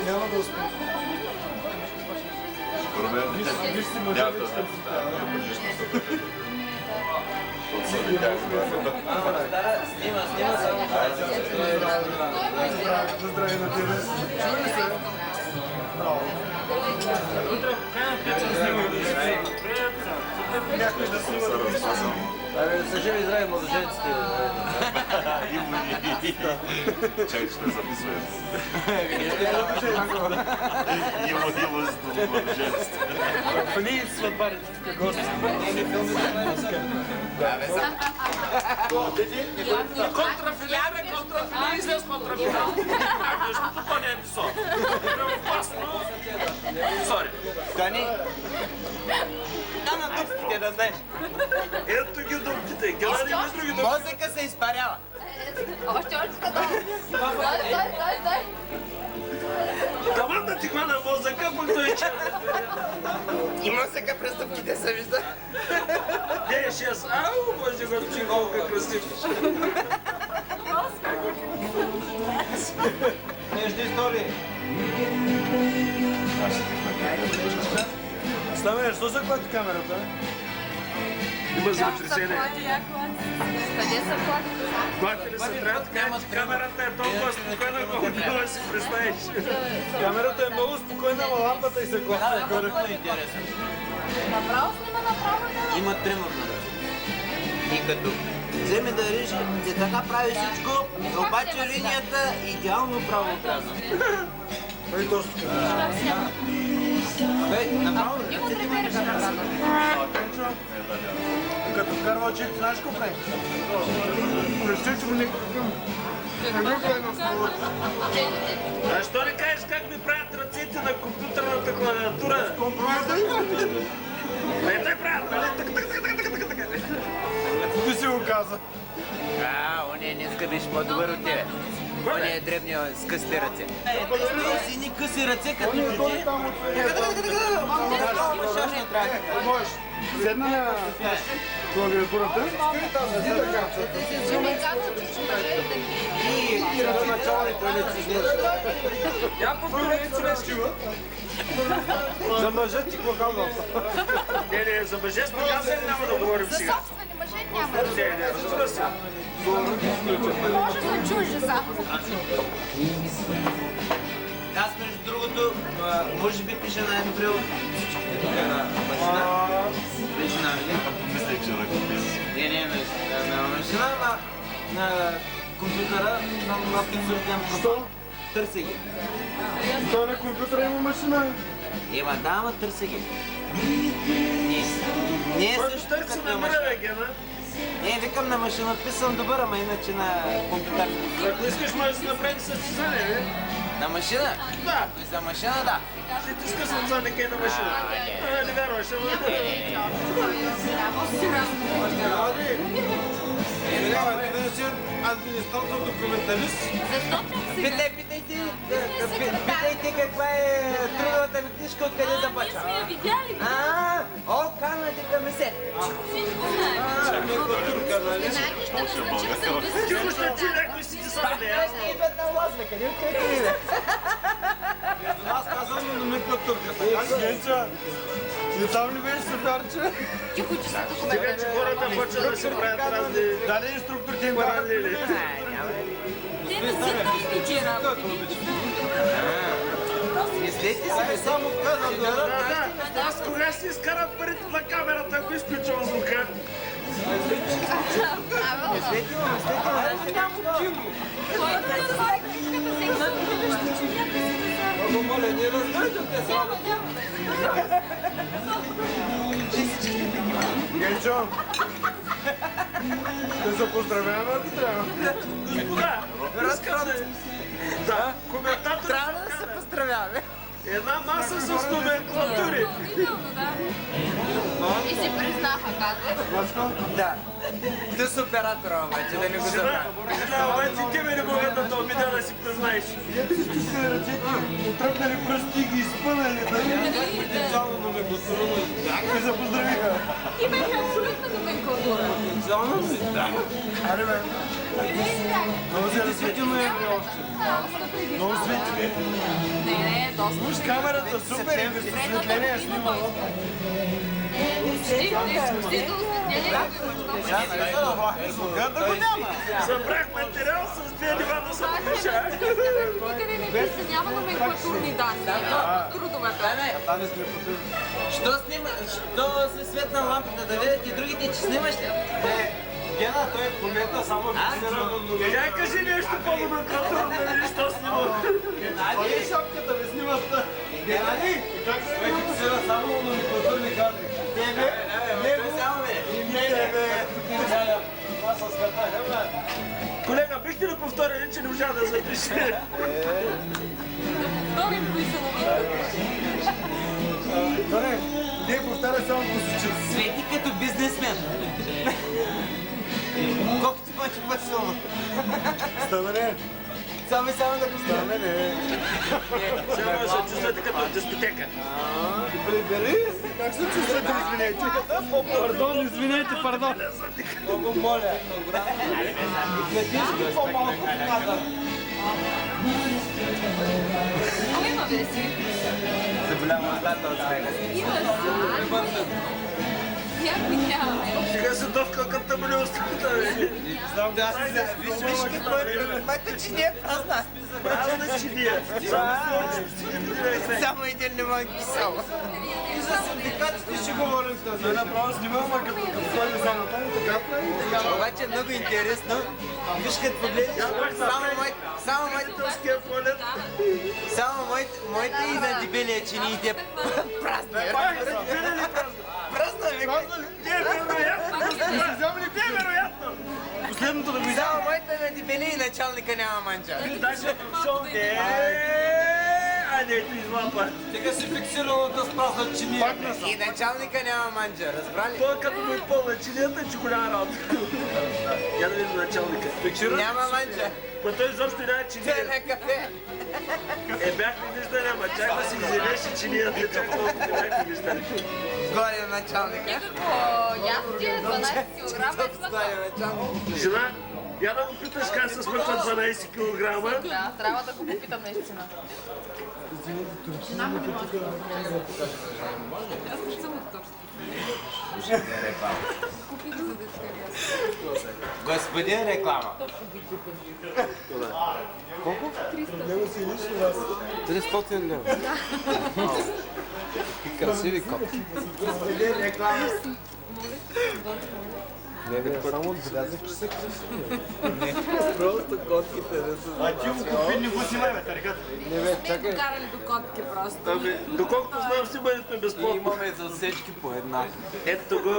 Няма да успеем. Снима само. Здравей на тебе. Чува ли се? Браво. Някой да снима да го спасам. Са живи и здрави младоженците. Чакай, ще записваме. Има за младоженците. Пани сватбарите тук гости. Контрафиле, излез контрафиле. Защото то не е писо. Опасно. Сори. Кани. Да, на дупките, да знаеш. Ето ги дупките. Гледай имаш други дупки. Мозъка се изпарява. Още долу. Дай. Давам да ти хвана мозъка, пък той че. И мозъка през дупките се вижда. Не, 6. Ау, може да го чиголка красив. Между истории. Славе, що за клати камерата? Има земетресение. Къде са плати? Клати се трябва да кажа, че камерата е толкова спокойна, колкото да си представиш. Камерата е много спокойна, ама лампата и се клати. Интересно. Направо снима направо. Има тремор на ръце. И като вземе да реже, те така прави всичко, обаче линията идеално правообразна. Ей, точно така. Бе, направо Ти го трепериш на брата. Като вкарва чек, знаеш какво прави? Пресече му някакъв. А що не кажеш как ми правят ръцете на компютърната клавиатура? Компромета има. Не те правят, нали? Така. Ти си го каза. ония днеска беше по-добър от тебе. Ония дребния с късите ръце. С едни къси ръце, като Той чужи. там от можеш. Седна на клавиатурата. Скри там, не си така. Ще ми казват, че мъже да ги... И на началните лици. Я повторя, че нещо има. За мъжът ти какво казвам? Не, за мъже сме казали, няма да говорим За сега. собствени мъже няма да... Не, разбира се. Може за чужи само. Аз, между другото, може би пиша най-добре от всичките тук на машина. Беше на Мислех, че да купиш. Не, на машина, на компютъра, на пицурите. Що? Търся ги. Той на компютъра има машина. Ема да, ама търся ги. Не е също Търси като на намира, машина. бе, Гена. Не, викам на машина, писам добър, ама иначе на компютър. Ако искаш, може да си направим състезание, бе. На машина? Да. За машина, да. Ще ти скъсвам задника и на машина. Не вярваш, ама. Администратор документалист. Защо те Питайте каква е трудовата ми книжка, откъде започва. сме я видяли? О, канате към се. Всичко знаем. Знаете, ще ме случим се описваш. Тихо ще ти някой си ти сам не е. Аз не идват на власт, бе, къде откъде идват? Аз казвам номенклатурка. Генча, и там ли беше супярче? Тихо, че са Така документи. че хората почват да си правят разни... Дали инструкторите им паралели. Те не си най-вече работи. Мислете си, само казвам, Да, аз кога ще изкарам парите на камерата, ако изключвам звука? мислете му. Кой да разлага книжката сега? Много моля, не разглеждате само. Генчо, се поздравяваме, ако трябва. Господа, разказа. Да, коментатор. Трябва да се поздравяваме. Една маса с номенклатури. Положително, да. И си признаха, казваш. Да. Ти с оператора, обаче, да не го забравя. Да, обаче ти ме не могат да те обидя да си признаеш. Ето всички сте ръцете, отръпнали пръсти и ги изпънали. И се поздравиха. И беше абсолютно номенклатура. Аре бе, много се разсветилно е още. Много светли. Не, доста. Уж камерата супер и без осветление снима. Почти до осветление. Да го няма. Събрах материал с две нива да се повиша. Никъде не пише, няма номенклатурни данни. Трудовете. Що снима? Що се светна лампата? Да видят и другите, че снимаш ли? Гена, той в момента само фиксира. Тя кажи нещо по-номенклатурно, нали, що снимам. Това е шапката, ви снимат. Геннади, как се фиксира само номенклатурни кадри? Тебе, това с катаха, бе. Колега, бихте ли повторили, че не можа да запише? Вторим кои са номенклатурни. Торе, не повтаря само по случай. Свети като бизнесмен. Колкото пъти по-силно. Ставане, Само да го знам. ставане. Сега може да се чувствате като в дискотека. Прибери. Как се чувствате, извинете? Пардон, извинете, пардон. Много моля. Гледиш по-малко каза. Ама има версии. Заболява злата от смеха. Има си. Някой нямаме. Сега се довка като тъмли устата, бе. Да, виж какво е предмета, че не е празна. Празна чиния. Само един лимон кисело. И за синдикатите ще говорим с Той направо снимам, а като сложи самата му, така прави. Обаче е много интересно. Виж като погледнеш, само моите и на дебелия чиниите празни. Празна ви. Невероятно! Последното да го Само моите на дебелия и началника няма манджа. Даже шоу не. А не, ти излапа. Тега си фиксираната с празна чиния. И началника няма манджа, разбрали? Той като му изпълна чинията, че голяма работа. Я да видим началника. Няма манджа. Па той изобщо няма Те чиния. на кафе. Бях ли виждали, ама чак да си вземеше чинията, чак колко бях ли виждали. Горе на началника. Като ястие 12 кг е Горе на началника. Жена, я да го питаш как се смъкват 12 кг. Да, трябва да го попитам наистина. Жена ми не може да го Аз не съм от Турски. Купих за детска ясна. Господин реклама. Него си лично вас. 300 лева. Какви красиви копки. Господин реклама. Не, бе, само отбелязах, че са красиви. Просто котките да са. А ти го купи, не го снимай, бе, тариката. Не, бе, Не чакай. го карали до котки просто. Доколкото знам, си бъдете безплатно. Имаме за всечки по една. Ето го.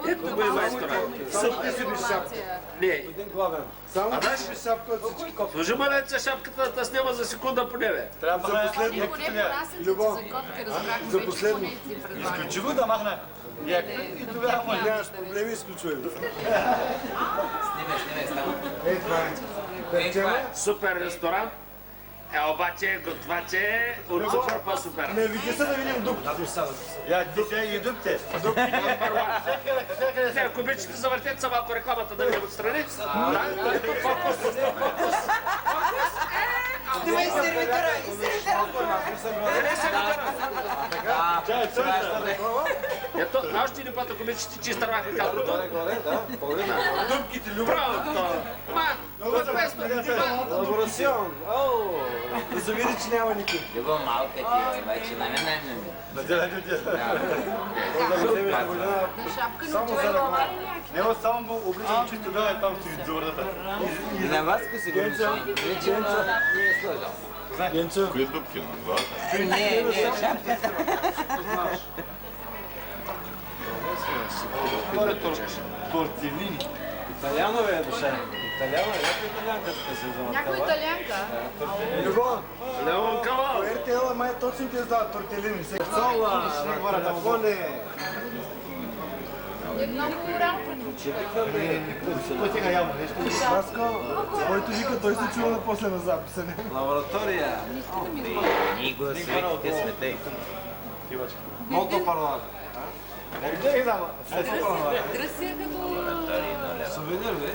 Ето го е майстора. Съпни си без шапка. Не. Един главен. Само без шапка от всички копки. Служи малеца шапката да снима за секунда по небе. Трябва за последно. Поне порасенците Любов. за котки разбрахме За вече последно. поне си предлагат. Изключи го да махна. И тогава нямаш проблеми, изключвай го. Снимай, става. Ей, това е. Печема? Супер ресторант. Обаче готваче от супер по-супер. Не, види се да видим дупките. Я, ти сега и дупте. Не, ако обичате, завъртете са малко рекламата да видим отстрани. Да, ето фокус. Снимай сервитора и Ето, още един път, ако обичате, че изтървахме кадрото. Дупките, любов. Браво! Ма, Лаборацион. Ау! Да се види, че няма никой. Любо малка ти, обаче, не. На шапка не отива глава. Няма само го обличам, че тогава е там стои дурата. И на вас ко си го вече не е сложил. Генчо, Кои дупки на два? Не, шапката. тортивини. Италяно е душа. Италяно е, някой италянка тук се взема. Някой италянка. Любов, Леон Кавал. РТЛ май точно ти издават тортелини. Сола, фоле. Е много рано предпочитам. Той тега явно нещо. Паско, който вика, той се чува после на записа. Лаборатория. Ние го светите сме тъй. Молто парламент. Где ги дама? Красия като... Сувенир, бе.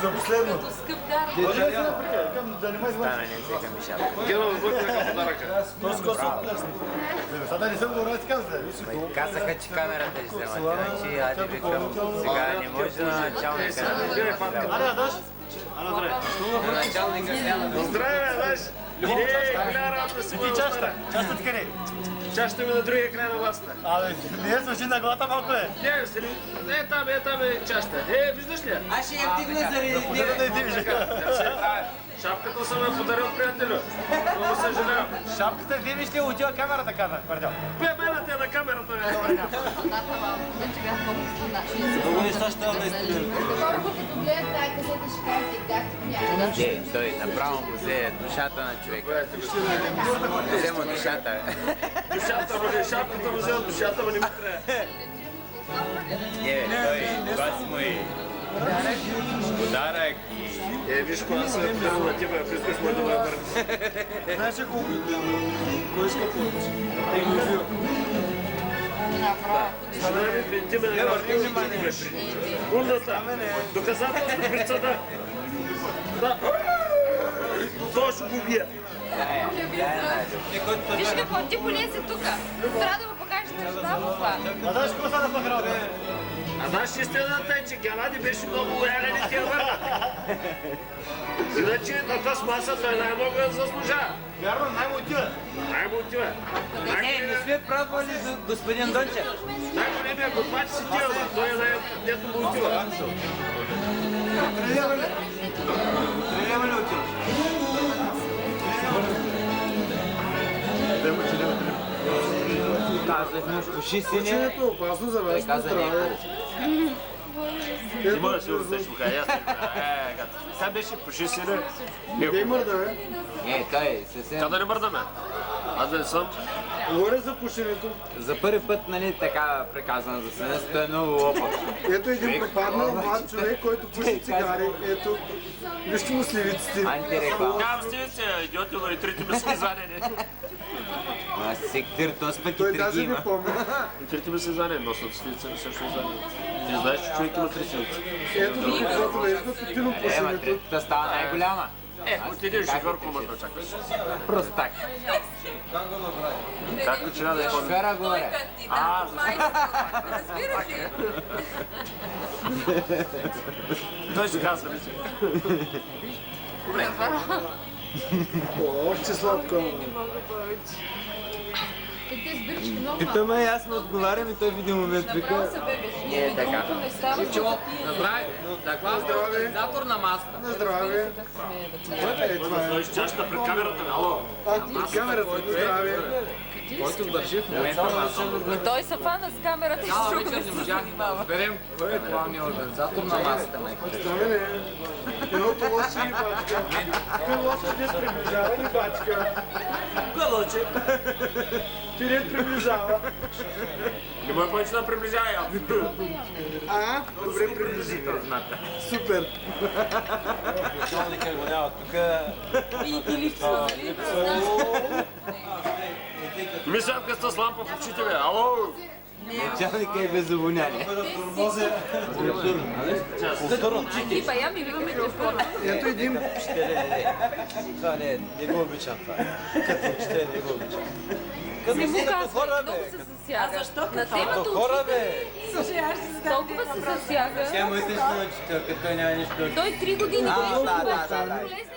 За последно. като скъп дар. Може ли да прекарам? Да не ме извърши. Стане, не се към шапка. Гено, вътре подаръка. Sada не съм го разказал. Казаха, че камерата ще вземат, иначе ади викам, сега не може на началника да даде. На началника няма да Здраве, знаеш. Голяма работа си. Чашата къде? Чашата ми на другия край на властта. Абе, не е свърши на главата малко е. Не, там е чашата. Виждаш ли? я? Аз ще я вдигна заради тебе. Шапката съм я подарил приятелю. Много съжалявам. Шапката видиш ли отива камерата, казах, пардон. Бебена те на камерата. Много неща ще да изпилим. Хората като гледат тази касета ще кажат, дайте някак. Той направо му взе душата на човека. Взе му душата. Душата му не, шапката му взема душата му не ми трябва. Не, той, това си му и подарък и... Виж кога съм е подарил на тебе, ако искаш може да ме върнеш. Знаеш ли колко? Кой иска повече? Ти ме не върнеш. Урната, доказателство пред съда. Да. Той ще го убия. Виж какво, ти полези тук. Трябва да му покажеш неща в това. А знаеш какво стана пък работа? А знаеш истината е, че Генади беше много лоялен и ти я върна. Иначе на тази маса той най-много я заслужава. Вярно, най-му отива. Най-му отива. Не сме пробвали господин Дончев. Най-големия готвач си ти, ама той е дето му отива. Тренираме ли? Тренираме ли отиваш? Казах му, пуши си не. Ученето е опасно за вас. Той каза не. Не мога да се усещаш, кога ясно. Сега беше пуши си, не? Не мърда, бе. Не, той съвсем... Тя да не мърдаме. Аз да не съм. Говоря за пушенето. За първи път, нали, така преказвам за сънес, той е много опът. Ето един пропаднал млад човек, който пуши цигари. Ето, вижте му сливиците. Антиреклама. Нямам стивица, идиоти, но и трите ми са извадени. Аз сектир, този път и Той треги даже не има. помни. И трите ми са извадени, но с стивица ми също извадени. Ти знаеш, че човек има три стивици. Ето, докато вежда тотино Ма пушенето. третата става най-голяма. Отиди шофьор, какво ме очакваш? Просто так. Както че да е ходим. Шофьора горе. Разбираш ли? Той ще казва, вече. О, още сладко. Те сбираш много Питаме, аз му отговарям и той в един момент вика. Не е така. Чичо, Здравей! Така, организатор на масата. На здраве. Е, това е. Той ще чашата пред камерата, ало. А, камерата, на здраве. Който държи в момента масата. той се фана с камерата и Цяла струва вечер не можах да разберем кой е главният организатор на масата. Здраве, не. Едното лошо ни бачка. Кой лошо не приближава ни бачка. Гълъче. Ти не приближава. Не може повече да приближава я. А, добре приближи. Супер. Началника го няма тук. Мисля, къста с лампа в очите, бе. Ало! Началника е без обоняние. Типа, я ми викаме телефона. Ето един. Това не го обичам това. Като учител не го обичам. Като Не му като казвай, хора, много бе. се засяга. На темата Като хора, бе. толкова се засяга. Тя му е тъжна учителка, той няма нищо. Той 3 години да, беше да, да. полезен